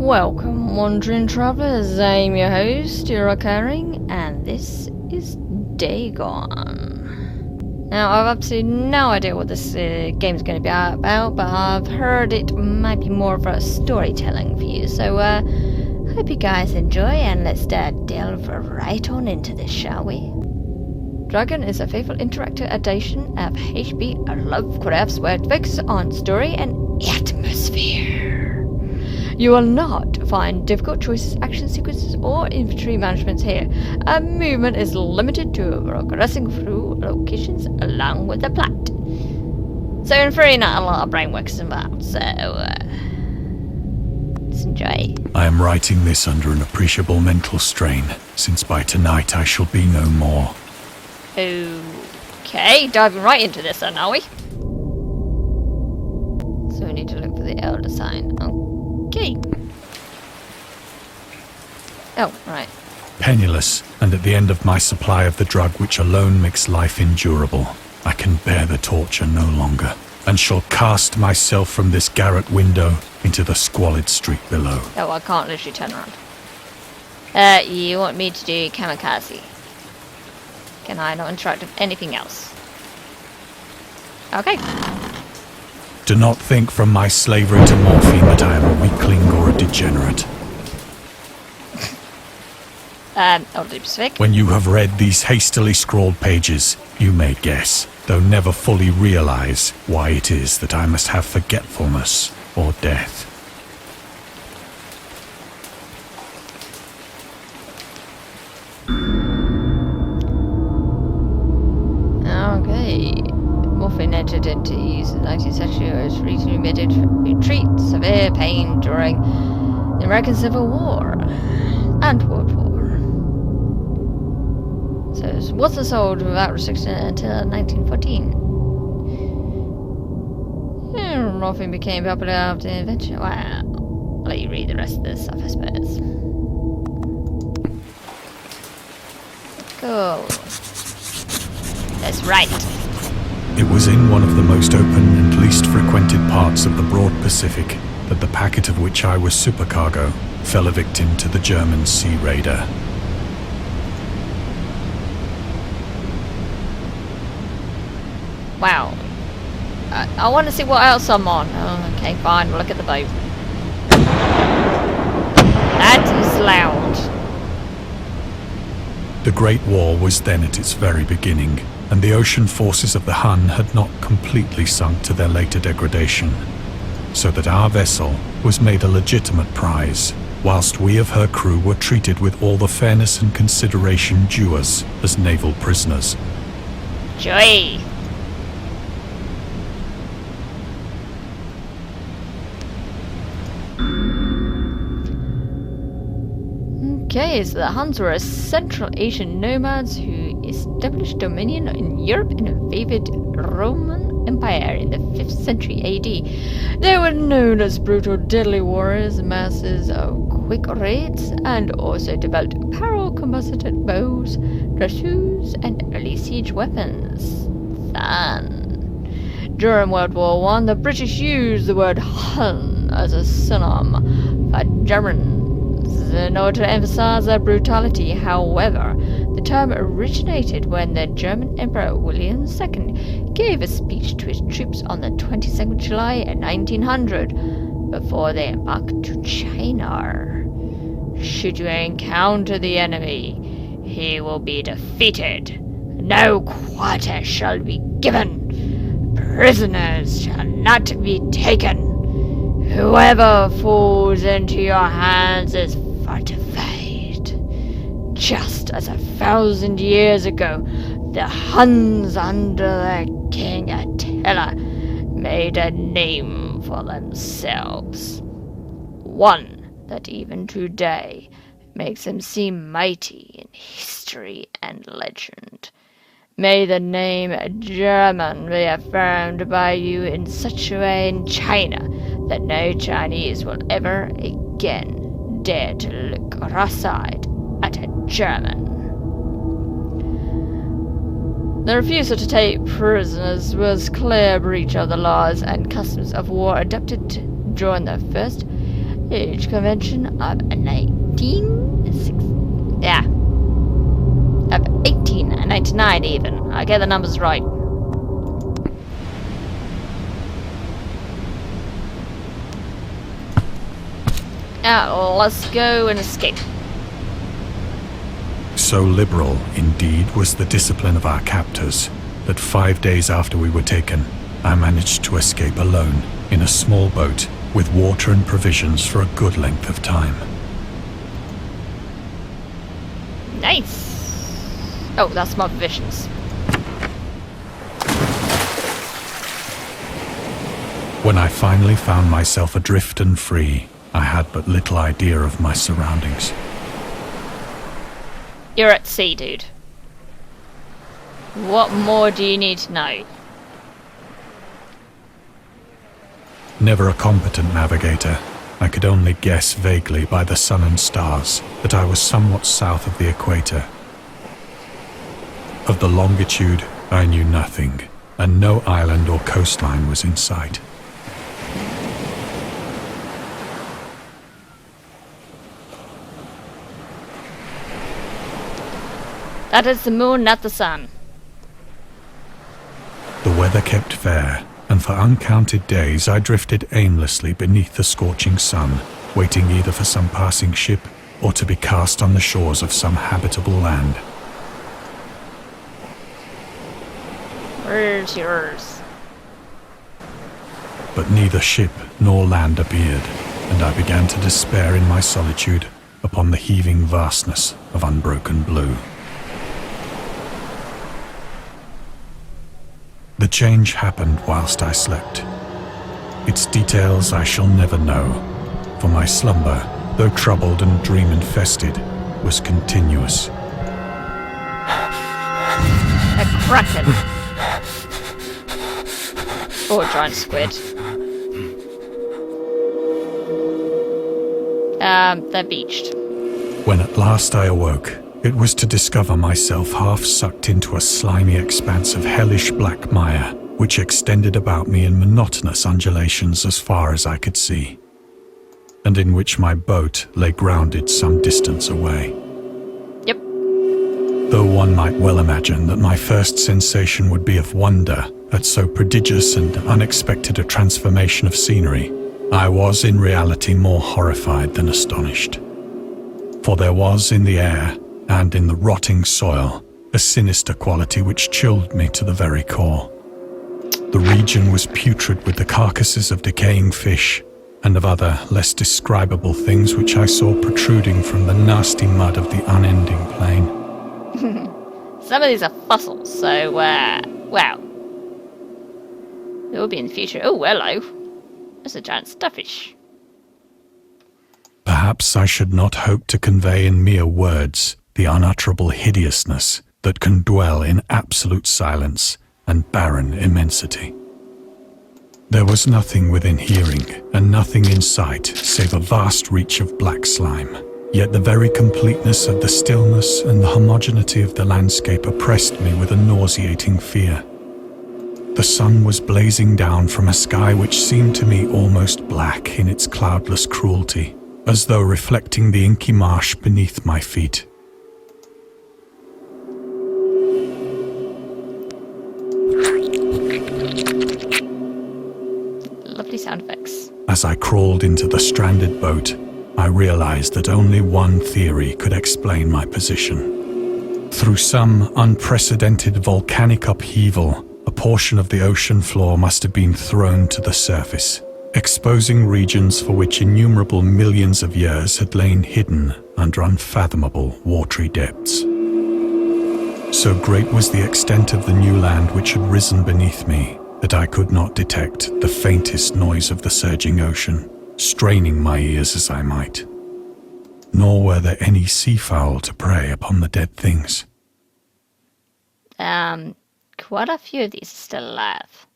Welcome, wandering travellers. I'm your host, your recurring, and this is Dagon. Now, I've absolutely no idea what this game is going to be about, but I've heard it might be more of a storytelling for you. So, hope you guys enjoy, and let's delve right on into this, shall we? Dagon is a faithful interactive adaptation of H.P. Lovecraft's work focused on story and atmosphere. You will not find difficult choices, action sequences, or inventory management here. Movement is limited to progressing through locations along with the plot. So in theory, not a lot of brain work is involved, so let's enjoy. I am writing this under an appreciable mental strain, since by tonight I shall be no more. Okay, diving right into this then, are we? So we need to look for the elder sign. Okay. Oh, right. Penniless, and at the end of my supply of the drug which alone makes life endurable, I can bear the torture no longer, and shall cast myself from this garret window into the squalid street below. Oh, I can't literally turn around. You want me to do kamikaze? Can I not interact with anything else? Okay. Do not think from my slavery to morphine that I am a weakling or a degenerate. I'll do specific. When you have read these hastily scrawled pages, you may guess, though never fully realize, why it is that I must have forgetfulness or death. Okay. Morphine entered into use in the 19th century. Was recently admitted to treat severe pain during the American Civil War and World War. So it wasn't sold without restriction until 1914. Morphine became popular after the invention. Wow. I'll let you read the rest of this stuff, I suppose. Cool. That's right. It was in one of the most open and least frequented parts of the broad Pacific that the packet of which I was supercargo fell a victim to the German sea raider. Wow. I want to see what else I'm on. Oh, okay, fine. We'll look at the boat. That is loud. The Great War was then at its very beginning, and the ocean forces of the Hun had not completely sunk to their later degradation, so that our vessel was made a legitimate prize, whilst we of her crew were treated with all the fairness and consideration due us as naval prisoners. Joy! Okay, so the Huns were Central Asian nomads who established dominion in Europe and invaded Roman Empire in the 5th century AD. They were known as brutal, deadly warriors, masters of quick raids, and also developed powerful composite bows, dresseurs, and early siege weapons. Fun. During World War I, the British used the word Hun as a synonym for German in order to emphasize their brutality. However, the term originated when the German Emperor William II gave a speech to his troops on the 22nd of July in 1900 before they embarked to China. Should you encounter the enemy, he will be defeated. No quarter shall be given. Prisoners shall not be taken. Whoever falls into your hands is fortified. Just as 1,000 years ago, the Huns under their king Attila made a name for themselves. One that even today makes them seem mighty in history and legend. May the name German be affirmed by you in such a way in China that no Chinese will ever again dare to look cross-eyed at a German. The refusal to take prisoners was clear breach of the laws and customs of war adopted during the First Age convention of 1899 even. I get the numbers right. Let's go and escape. So liberal, indeed, was the discipline of our captors, that 5 days after we were taken, I managed to escape alone, in a small boat, with water and provisions for a good length of time. Nice! Oh, that's my provisions. When I finally found myself adrift and free, I had but little idea of my surroundings. You're at sea, dude. What more do you need to know? Never a competent navigator, I could only guess vaguely by the sun and stars that I was somewhat south of the equator. Of the longitude, I knew nothing, and no island or coastline was in sight. That is the moon, not the sun. The weather kept fair, and for uncounted days I drifted aimlessly beneath the scorching sun, waiting either for some passing ship or to be cast on the shores of some habitable land. Where's yours? But neither ship nor land appeared, and I began to despair in my solitude upon the heaving vastness of unbroken blue. The change happened whilst I slept. Its details I shall never know, for my slumber, though troubled and dream-infested, was continuous. A kraken. Or a giant squid. They're beached. When at last I awoke, it was to discover myself half sucked into a slimy expanse of hellish black mire, which extended about me in monotonous undulations as far as I could see, and in which my boat lay grounded some distance away. Yep. Though one might well imagine that my first sensation would be of wonder at so prodigious and unexpected a transformation of scenery, I was in reality more horrified than astonished. For there was in the air, and in the rotting soil, a sinister quality which chilled me to the very core. The region was putrid with the carcasses of decaying fish, and of other, less describable things which I saw protruding from the nasty mud of the unending plain. Some of these are fossils, so, wow. There will be in the future. Oh, hello. There's a giant starfish. Perhaps I should not hope to convey in mere words the unutterable hideousness that can dwell in absolute silence and barren immensity. There was nothing within hearing and nothing in sight save a vast reach of black slime, yet the very completeness of the stillness and the homogeneity of the landscape oppressed me with a nauseating fear. The sun was blazing down from a sky which seemed to me almost black in its cloudless cruelty, as though reflecting the inky marsh beneath my feet. Lovely sound effects. As I crawled into the stranded boat, I realized that only one theory could explain my position. Through some unprecedented volcanic upheaval, a portion of the ocean floor must have been thrown to the surface, exposing regions for which innumerable millions of years had lain hidden under unfathomable watery depths. So great was the extent of the new land which had risen beneath me that I could not detect the faintest noise of the surging ocean, straining my ears as I might. Nor were there any seafowl to prey upon the dead things. Quite a few of these are still alive.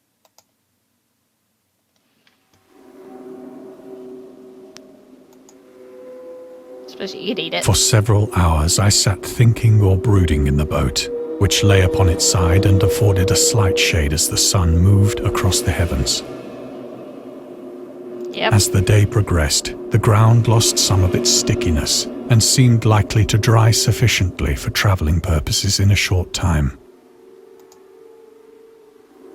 Suppose you could eat it. For several hours I sat thinking or brooding in the boat, which lay upon its side and afforded a slight shade as the sun moved across the heavens. Yep. As the day progressed, the ground lost some of its stickiness and seemed likely to dry sufficiently for traveling purposes in a short time.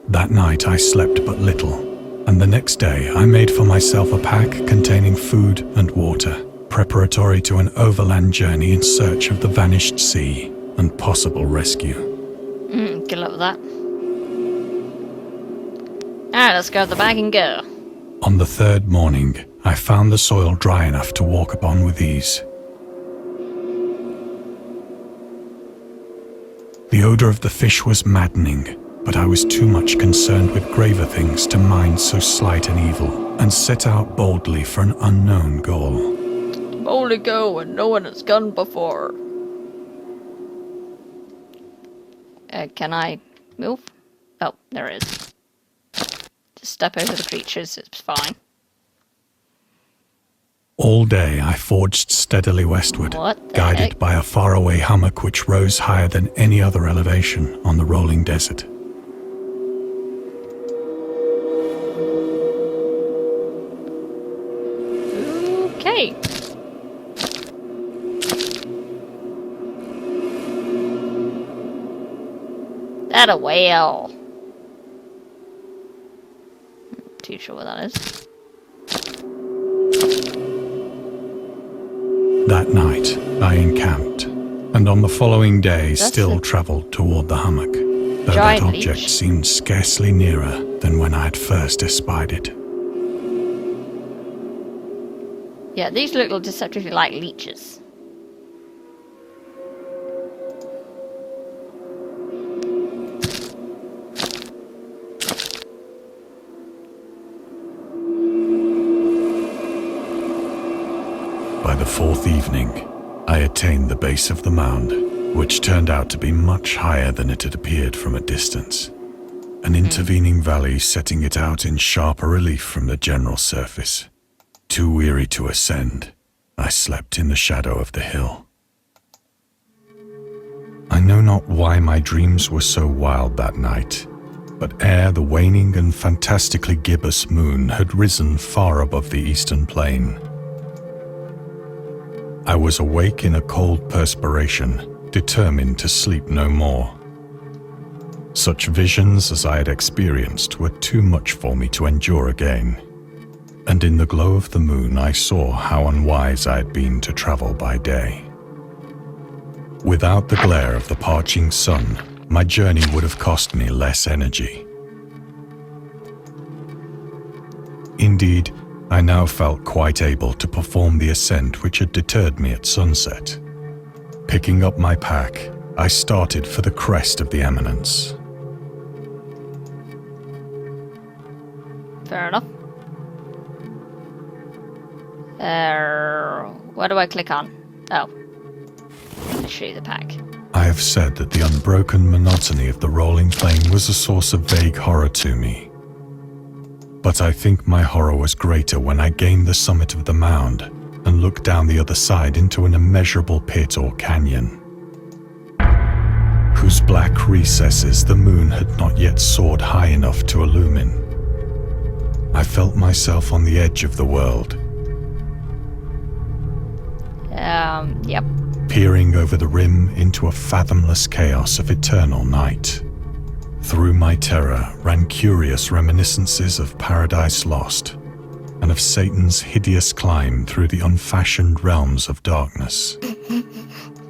That night I slept but little, and the next day I made for myself a pack containing food and water, preparatory to an overland journey in search of the vanished sea and possible rescue. Good luck with that. Alright, let's grab the bag and go. On the third morning, I found the soil dry enough to walk upon with ease. The odor of the fish was maddening, but I was too much concerned with graver things to mind so slight an evil, and set out boldly for an unknown goal. Boldly go where no one has gone before. Can I move? Oh, there it is. Just step over the creatures, it's fine. All day I forged steadily westward, guided by a faraway hummock which rose higher than any other elevation on the rolling desert. Okay. That a whale. Not too sure what that is. That night, I encamped, and on the following day still travelled toward the hummock, though that object seemed scarcely nearer than when I had first espied it. Yeah, these look deceptively like leeches. By the fourth evening, I attained the base of the mound, which turned out to be much higher than it had appeared from a distance. An intervening valley setting it out in sharper relief from the general surface. Too weary to ascend, I slept in the shadow of the hill. I know not why my dreams were so wild that night, but ere the waning and fantastically gibbous moon had risen far above the eastern plain, I was awake in a cold perspiration, determined to sleep no more. Such visions as I had experienced were too much for me to endure again, and in the glow of the moon I saw how unwise I had been to travel by day. Without the glare of the parching sun, my journey would have cost me less energy. Indeed, I now felt quite able to perform the ascent which had deterred me at sunset. Picking up my pack, I started for the crest of the eminence. Fair enough. What do I click on? Oh. I'll show you the pack. I have said that the unbroken monotony of the rolling plain was a source of vague horror to me. But I think my horror was greater when I gained the summit of the mound and looked down the other side into an immeasurable pit or canyon, whose black recesses the moon had not yet soared high enough to illumine. I felt myself on the edge of the world. Yep. Peering over the rim into a fathomless chaos of eternal night. Through my terror ran curious reminiscences of Paradise Lost, and of Satan's hideous climb through the unfashioned realms of darkness.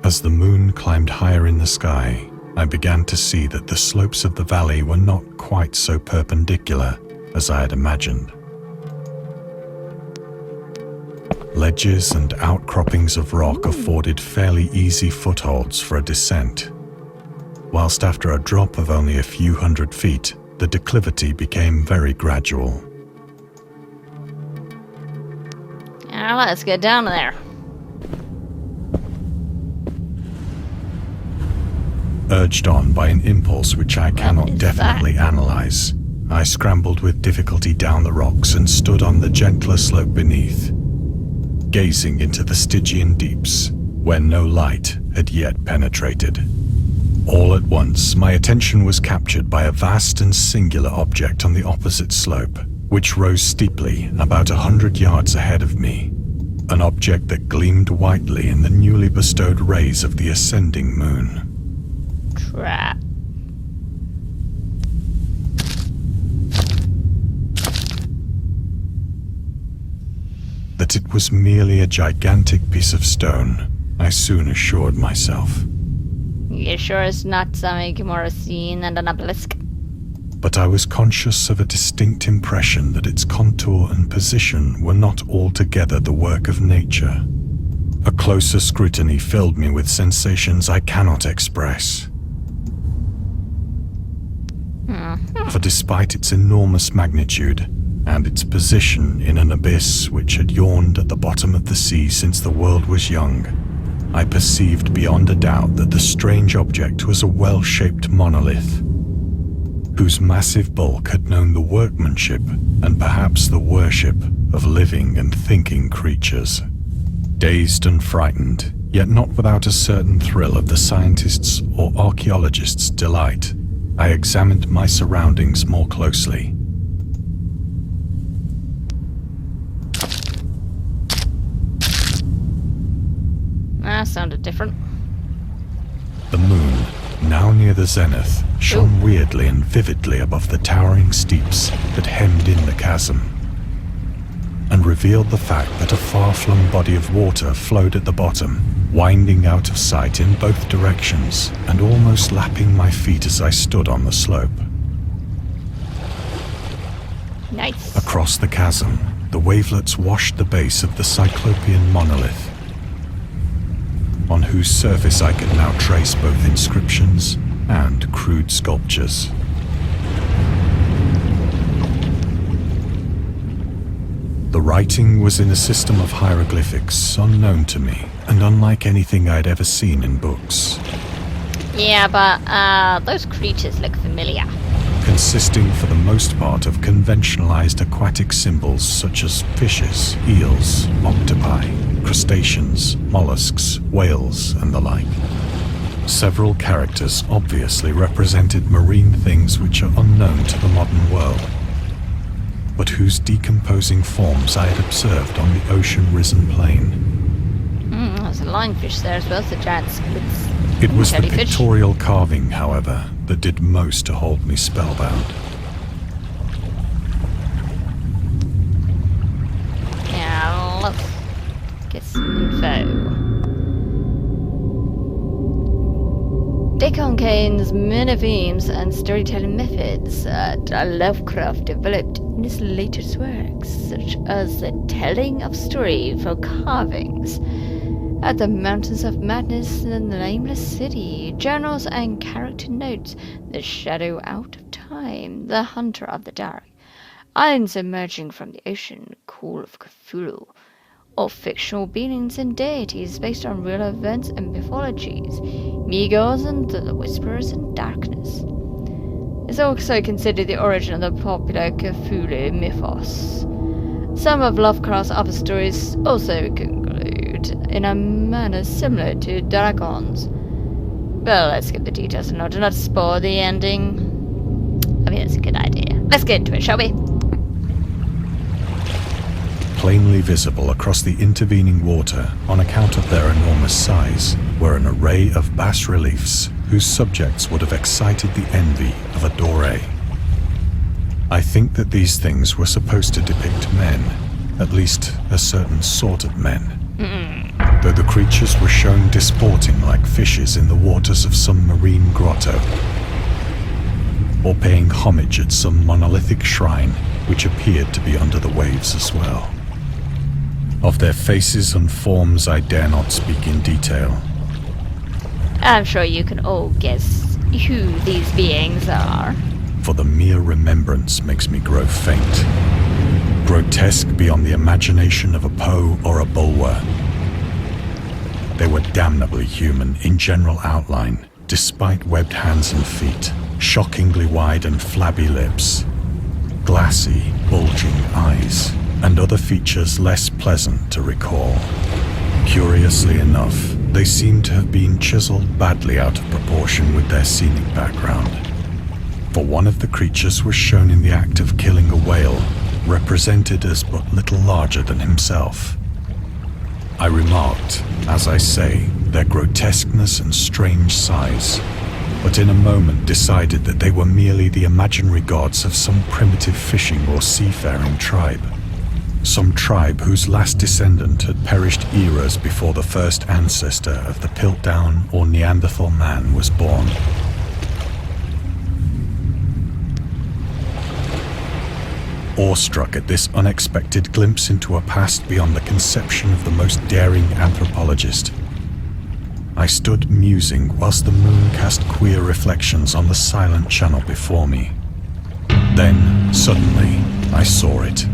As the moon climbed higher in the sky, I began to see that the slopes of the valley were not quite so perpendicular as I had imagined. Ledges and outcroppings of rock afforded fairly easy footholds for a descent, whilst after a drop of only a few hundred feet, the declivity became very gradual. Now let's get down there. Urged on by an impulse which I cannot definitely analyze, I scrambled with difficulty down the rocks and stood on the gentler slope beneath, gazing into the Stygian deeps, where no light had yet penetrated. All at once, my attention was captured by a vast and singular object on the opposite slope, which rose steeply about 100 yards ahead of me. an object that gleamed whitely in the newly bestowed rays of the ascending moon. Trap. That it was merely a gigantic piece of stone, I soon assured myself. You sure it's not something more seen than an obelisk? But I was conscious of a distinct impression that its contour and position were not altogether the work of nature. A closer scrutiny filled me with sensations I cannot express. For despite its enormous magnitude, and its position in an abyss which had yawned at the bottom of the sea since the world was young, I perceived beyond a doubt that the strange object was a well-shaped monolith, whose massive bulk had known the workmanship and perhaps the worship of living and thinking creatures. Dazed and frightened, yet not without a certain thrill of the scientist's or archaeologist's delight, I examined my surroundings more closely. That sounded different. The moon, now near the zenith, shone weirdly and vividly above the towering steeps that hemmed in the chasm, and revealed the fact that a far-flung body of water flowed at the bottom, winding out of sight in both directions and almost lapping my feet as I stood on the slope. Nice. Across the chasm, the wavelets washed the base of the Cyclopean monolith, on whose surface I could now trace both inscriptions and crude sculptures. The writing was in a system of hieroglyphics unknown to me and unlike anything I'd ever seen in books. Yeah, but those creatures look familiar. Consisting for the most part of conventionalized aquatic symbols such as fishes, eels, octopi, crustaceans, mollusks, whales, and the like. Several characters obviously represented marine things which are unknown to the modern world, but whose decomposing forms I had observed on the ocean-risen plain. There's a lionfish there as well as the giant squids. It was the Jellyfish. pictorial carving, however, that did most to hold me spellbound. Yeah, let's get some info. Dagon contains many themes and storytelling methods that Lovecraft developed in his latest works, such as the telling of story for carvings at the Mountains of Madness in the Nameless City, journals and character notes, The Shadow Out of Time, The Hunter of the Dark, Islands Emerging from the Ocean, Call of Cthulhu, or fictional beings and deities based on real events and mythologies, Migos and the Whisperers in Darkness. It's also considered the origin of the popular Cthulhu mythos. Some of Lovecraft's other stories also conclude in a manner similar to Dagon's. Well, let's skip the details in order to not spoil the ending. I mean, that's a good idea. Let's get into it, shall we? Plainly visible across the intervening water, on account of their enormous size, were an array of bas-reliefs whose subjects would have excited the envy of a Doré. I think that these things were supposed to depict men, at least a certain sort of men. Though the creatures were shown disporting like fishes in the waters of some marine grotto, or paying homage at some monolithic shrine which appeared to be under the waves as well. Of their faces and forms I dare not speak in detail. I'm sure you can all guess who these beings are. For the mere remembrance makes me grow faint. Grotesque beyond the imagination of a Poe or a Bulwer. They were damnably human in general outline, despite webbed hands and feet, shockingly wide and flabby lips, glassy, bulging eyes, and other features less pleasant to recall. Curiously enough, they seemed to have been chiseled badly out of proportion with their scenic background. For one of the creatures was shown in the act of killing a whale, represented as but little larger than himself. I remarked, as I say, their grotesqueness and strange size, but in a moment decided that they were merely the imaginary gods of some primitive fishing or seafaring tribe. Some tribe whose last descendant had perished eras before the first ancestor of the Piltdown or Neanderthal man was born. Awestruck at this unexpected glimpse into a past beyond the conception of the most daring anthropologist, I stood musing whilst the moon cast queer reflections on the silent channel before me. Then, suddenly, I saw it.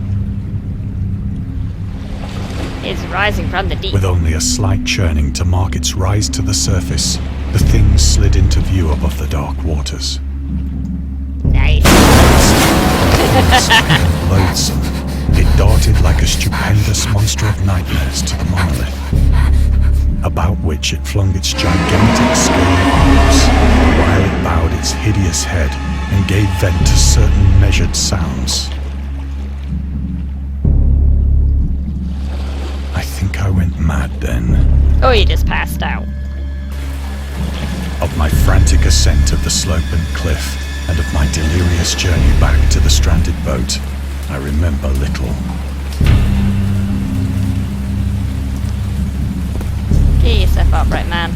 It's rising from the deep. With only a slight churning to mark its rise to the surface, the thing slid into view above the dark waters. Nice. And loathsome, it darted like a stupendous monster of nightmares to the monolith, about which it flung its gigantic scaly arms, while it bowed its hideous head and gave vent to certain measured sounds. I think I went mad then. Oh, you just passed out. Of my frantic ascent of the sloping cliff, and of my delirious journey back to the stranded boat, I remember little. Get yourself upright, man.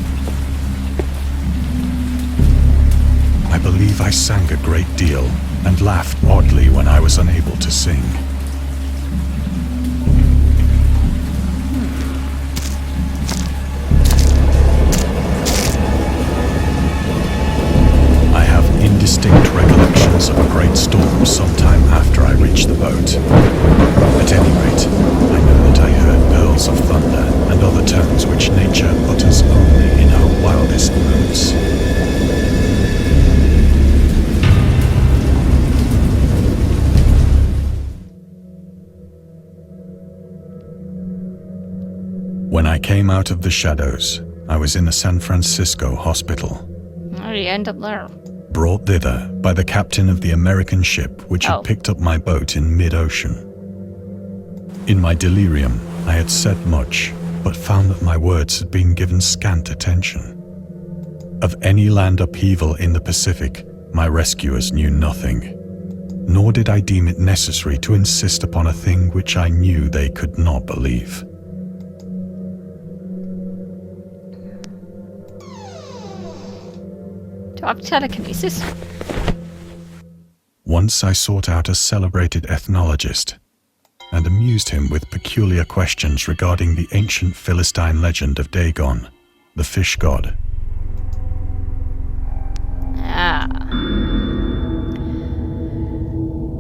I believe I sang a great deal, and laughed oddly when I was unable to sing. Indistinct recollections of a great storm sometime after I reached the boat. At any rate, I know that I heard pearls of thunder and other tones which nature utters only in her wildest moods. When I came out of the shadows, I was in a San Francisco hospital. How do you end up there? Brought thither by the captain of the American ship which had picked up my boat in mid-ocean. In my delirium, I had said much, but found that my words had been given scant attention. Of any land upheaval in the Pacific, my rescuers knew nothing, nor did I deem it necessary to insist upon a thing which I knew they could not believe. Do I have telekinesis? Once I sought out a celebrated ethnologist and amused him with peculiar questions regarding the ancient Philistine legend of Dagon, the fish god.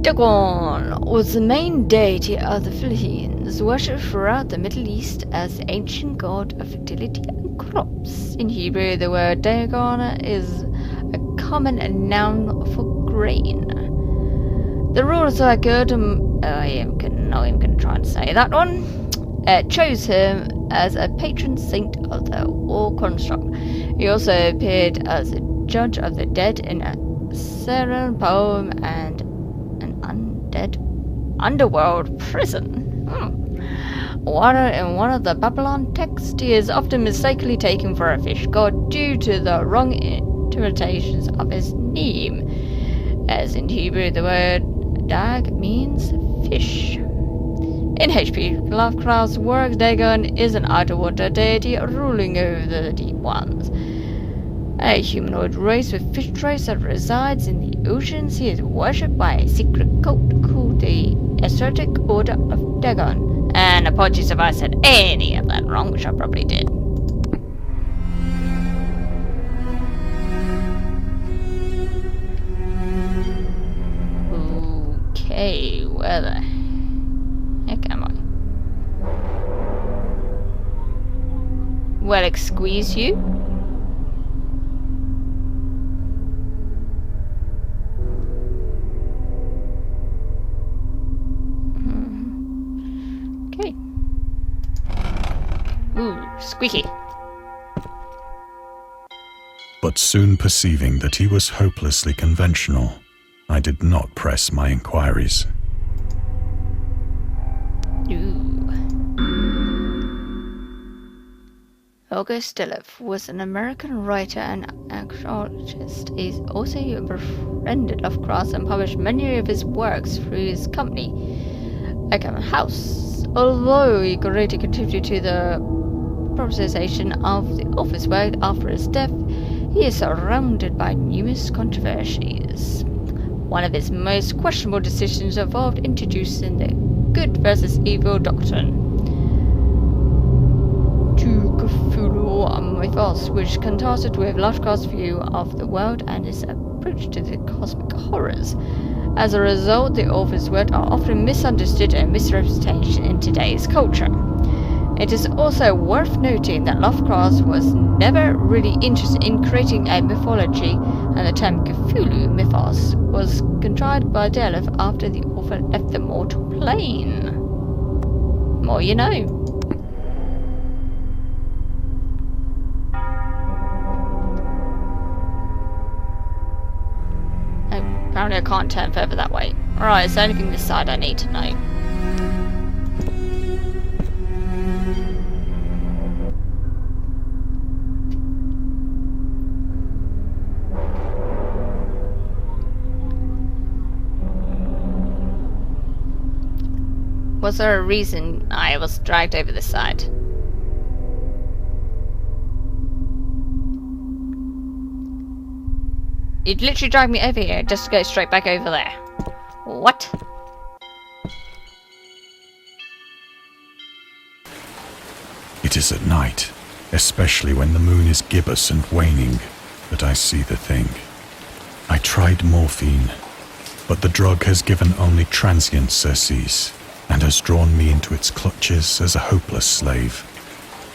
Dagon was the main deity of the Philistines, worshipped throughout the Middle East as the ancient god of fertility and crops. In Hebrew, the word Dagon is a common noun for grain. The rulers of good, I'm gonna try and say that one, chose him as a patron saint of the war construct. He also appeared as a judge of the dead in a Syrian poem and an undead underworld prison. In one of the Babylon texts, he is often mistakenly taken for a fish god due to the wrong interpretations of his name. As in Hebrew, the word dag means fish. In H.P. Lovecraft's work, Dagon is an underwater deity ruling over the deep ones. A humanoid race with fish traits that resides in the oceans, he is worshipped by a secret cult called the Esoteric Order of Dagon. And apologies if I said any of that wrong, which I probably did. Okay, where the heck am I? Well, excuse you? Okay. Ooh, squeaky. But soon perceiving that he was hopelessly conventional, I did not press my inquiries. Ooh. August Derleth was an American writer and archaeologist. He also befriended Lovecraft and published many of his works through his company, Dagon House. Although he greatly contributed to the popularization of the author's work after his death, he is surrounded by numerous controversies. One of his most questionable decisions involved introducing the good versus evil doctrine to Cthulhu mythos, which contrasted with Lovecraft's view of the world and his approach to the cosmic horrors. As a result, the author's works are often misunderstood and misrepresented in today's culture. It is also worth noting that Lovecraft was never really interested in creating a mythology, and the term Cthulhu mythos was contrived by Derleth after the author left the mortal plane. More you know. Apparently I can't turn further that way. Alright, is there anything this side I need to know? Was there a reason I was dragged over this side? You'd literally drag me over here just to go straight back over there. What? It is at night, especially when the moon is gibbous and waning, that I see the thing. I tried morphine, but the drug has given only transient surcease, and has drawn me into its clutches as a hopeless slave.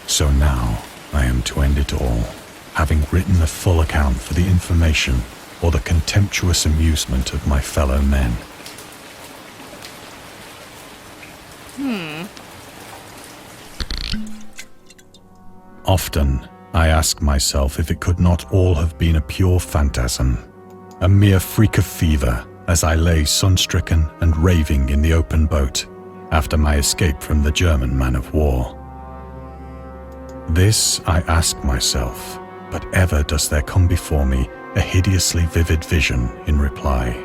So now I am to end it all, having written a full account for the information or the contemptuous amusement of my fellow men. Often, I ask myself if it could not all have been a pure phantasm, a mere freak of fever, as I lay sun-stricken and raving in the open boat after my escape from the German man-of-war. This I ask myself, but ever does there come before me a hideously vivid vision in reply.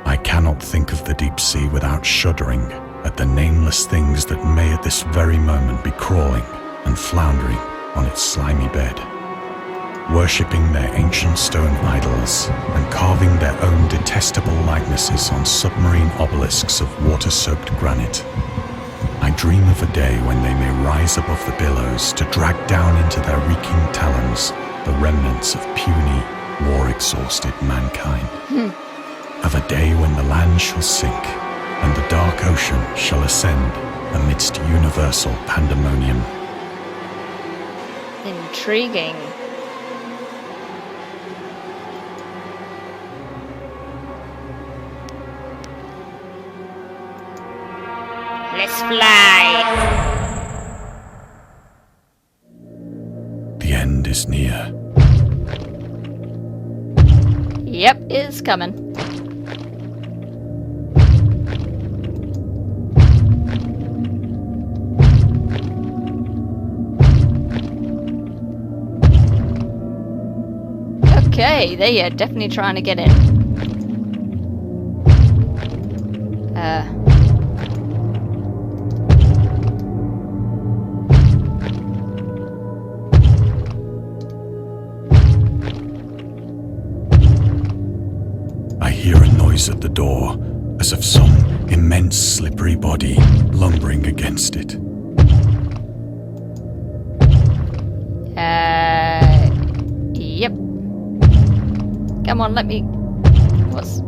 I cannot think of the deep sea without shuddering at the nameless things that may at this very moment be crawling and floundering on its slimy bed, worshipping their ancient stone idols and carving their own detestable likenesses on submarine obelisks of water-soaked granite. I dream of a day when they may rise above the billows to drag down into their reeking talons the remnants of puny, war-exhausted mankind. Of a day when the land shall sink and the dark ocean shall ascend amidst universal pandemonium. Intriguing. Let's fly! The end is near. Yep, it's coming. Okay, they are definitely trying to get in. I hear a noise at the door, as of some immense slippery body lumbering against it. Yep. Come on, let me... What's...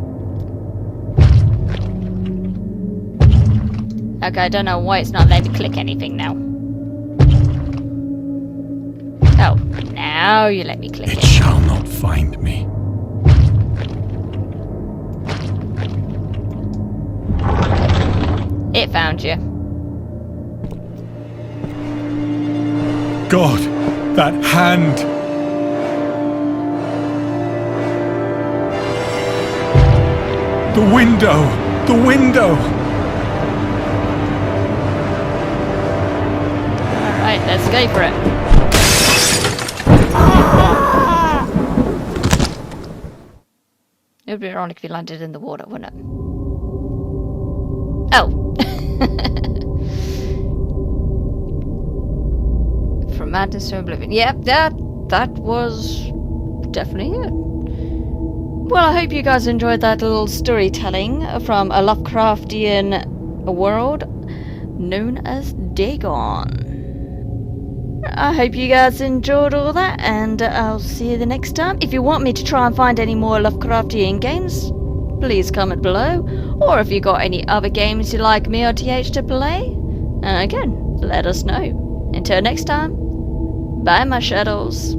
Okay, I don't know why it's not letting me click anything now. Oh, now you let me click it. It shall not find me. It found you. God, that hand! The window! The window! Alright, let's go for it. It would be ironic if he landed in the water, wouldn't it? Oh! From madness to oblivion. Yep, that was definitely it. Well, I hope you guys enjoyed that little storytelling from a Lovecraftian world known as Dagon. I hope you guys enjoyed all that, and I'll see you the next time. If you want me to try and find any more Lovecraftian games, please comment below. Or if you got any other games you'd like me or TH to play, again, let us know. Until next time, bye my shadows.